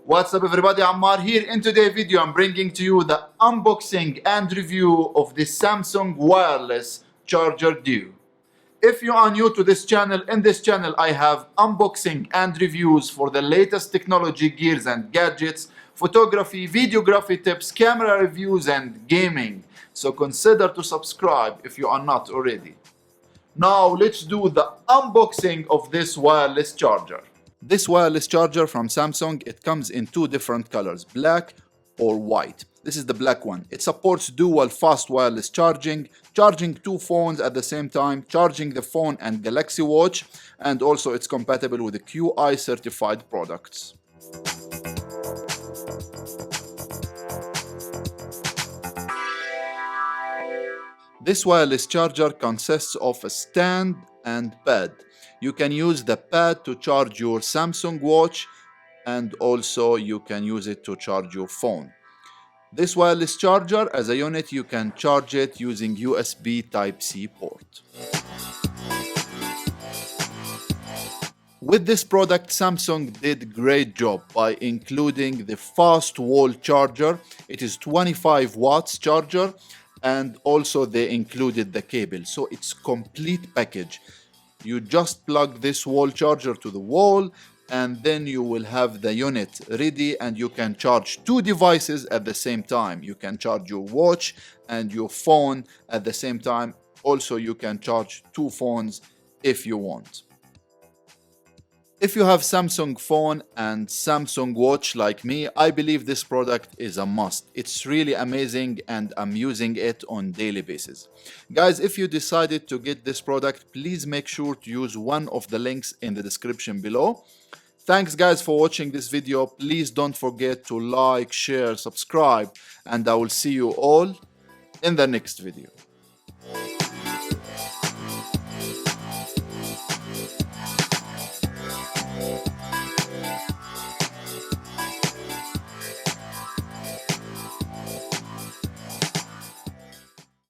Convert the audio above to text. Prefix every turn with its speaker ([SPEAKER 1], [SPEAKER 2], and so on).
[SPEAKER 1] What's up everybody, Ammar here. In today's video I'm bringing to you the unboxing and review of the Samsung wireless charger Duo. If you are new to this channel, in this channel I have unboxing and reviews for the latest technology, gears and gadgets, photography, videography tips, camera reviews and gaming. So consider to subscribe if you are not already. Now let's do the unboxing of this wireless charger. This wireless charger from Samsung, it comes in two different colors, black or white. This is the black one. It supports dual fast wireless charging, charging two phones at the same time, charging the phone and Galaxy Watch, and also it's compatible with the QI certified products. This wireless charger consists of a stand and pad. You can use the pad to charge your Samsung Watch, and also you can use it to charge your phone. This wireless charger, as a unit, you can charge it using USB Type-C port. With this product, Samsung did a great job by including the fast wall charger. It is 25 watts charger, and also they included the cable, so it's complete package. You just plug this wall charger to the wall and then you will have the unit ready, and you can charge two devices at the same time. You can charge your watch and your phone at the same time. Also you can charge two phones if you want. If you have Samsung phone and Samsung Watch like me, I believe this product is a must. It's really amazing and I'm using it on daily basis. Guys, if you decided to get this product, please make sure to use one of the links in the description below. Thanks guys for watching this video. Please don't forget to like, share, subscribe, and I will see you all in the next video.